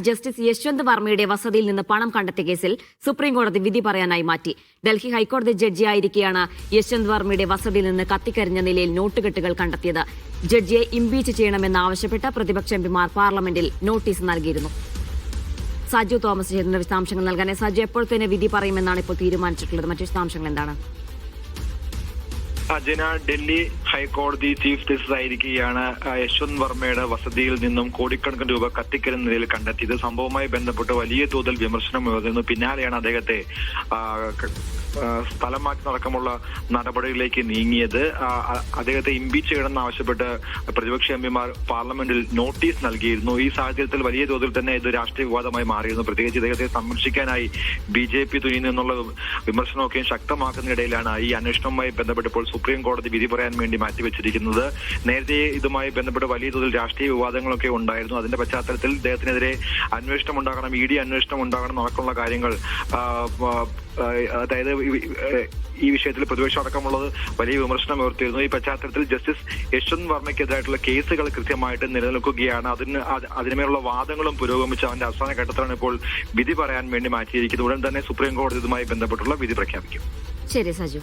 Justice Yashwant വർമ്മയുടെ വസതിയിൽ നിന്ന് പണം കണ്ടെത്തിയ കേസിൽ സുപ്രീംകോടതി വിധി പറയാനായി മാറ്റി. ഡൽഹി ഹൈക്കോടതി ജഡ്ജിയായിരിക്കെയാണ് യശ്വന്ത് വർമ്മയുടെ വസതിയിൽ നിന്ന് കത്തിക്കരിഞ്ഞ നിലയിൽ നോട്ടുകെട്ടുകൾ കണ്ടെത്തിയത്. ജഡ്ജിയെ ഇംപീച്ച് ചെയ്യണമെന്നാവശ്യപ്പെട്ട് പ്രതിപക്ഷ എംപിമാർ പാർലമെന്റിൽ നോട്ടീസ് നൽകിയിരുന്നു. സജു തോമസ് ചേരുന്ന വിശദാംശങ്ങൾ നൽകാൻ. സജു, എപ്പോൾ തന്നെ വിധി പറയുമെന്നാണ് ഇപ്പോൾ തീരുമാനിച്ചിട്ടുള്ളത്? മറ്റു വിശദാംശങ്ങൾ എന്താണ്? അജന, ഡൽഹി ഹൈക്കോടതി ചീഫ് ജസ്റ്റിസ് ആയിരിക്കെയാണ് യശ്വന്ത് വർമ്മയുടെ വസതിയിൽ നിന്നും കോടിക്കണക്കിന് രൂപ കത്തിക്കരിഞ്ഞ നിലയിൽ കണ്ടെത്തിയത്. സംഭവവുമായി ബന്ധപ്പെട്ട് വലിയ തോതിൽ വിമർശനം ഉയർന്നു. പിന്നാലെയാണ് അദ്ദേഹത്തെ സ്ഥലം മാറ്റി നടക്കമുള്ള നടപടികളിലേക്ക് നീങ്ങിയത്. അദ്ദേഹത്തെ ഇംപീച്ച് ചെയ്യണമെന്ന് ആവശ്യപ്പെട്ട് പ്രതിപക്ഷ എംപിമാർ പാർലമെന്റിൽ നോട്ടീസ് നൽകിയിരുന്നു. ഈ സാഹചര്യത്തിൽ വലിയ തോതിൽ തന്നെ ഇത് രാഷ്ട്രീയ വിവാദമായി മാറിയിരുന്നു. പ്രത്യേകിച്ച് ഇദ്ദേഹത്തെ സംരക്ഷിക്കാനായി BJP തുനിയുന്നു എന്നുള്ള വിമർശനമൊക്കെയും ശക്തമാക്കുന്നതിനിടയിലാണ് ഈ അന്വേഷണവുമായി ബന്ധപ്പെട്ടപ്പോൾ സുപ്രീം കോടതി വിധി പറയാൻ വേണ്ടി മാറ്റിവെച്ചിരിക്കുന്നത്. നേരത്തെ ഇതുമായി ബന്ധപ്പെട്ട് വലിയ തോതിൽ രാഷ്ട്രീയ വിവാദങ്ങളൊക്കെ ഉണ്ടായിരുന്നു. അതിന്റെ പശ്ചാത്തലത്തിൽ ഇദ്ദേഹത്തിനെതിരെ അന്വേഷണം ഉണ്ടാകണം, ED അന്വേഷണം ഉണ്ടാകണം നടക്കുന്ന കാര്യങ്ങൾ, അതായത് ഈ വിഷയത്തിൽ പ്രതിപക്ഷം അടക്കമുള്ളത് വലിയ വിമർശനം ഉയർത്തിയിരുന്നു. ഈ പശ്ചാത്തലത്തിൽ ജസ്റ്റിസ് യശ്വന്ത് വർമ്മയ്ക്കെതിരായിട്ടുള്ള കേസുകൾ കൃത്യമായിട്ട് നിലനിൽക്കുകയാണ്. അതിന്മേലുള്ള വാദങ്ങളും പുരോഗമിച്ച് അവന്റെ അവസാന ഘട്ടത്തിലാണ് ഇപ്പോൾ വിധി പറയാൻ വേണ്ടി മാറ്റിയിരിക്കുന്നത്. ഉടൻ തന്നെ സുപ്രീം കോടതി ഇതുമായി ബന്ധപ്പെട്ടുള്ള വിധി പ്രഖ്യാപിക്കും. ശരി സജു.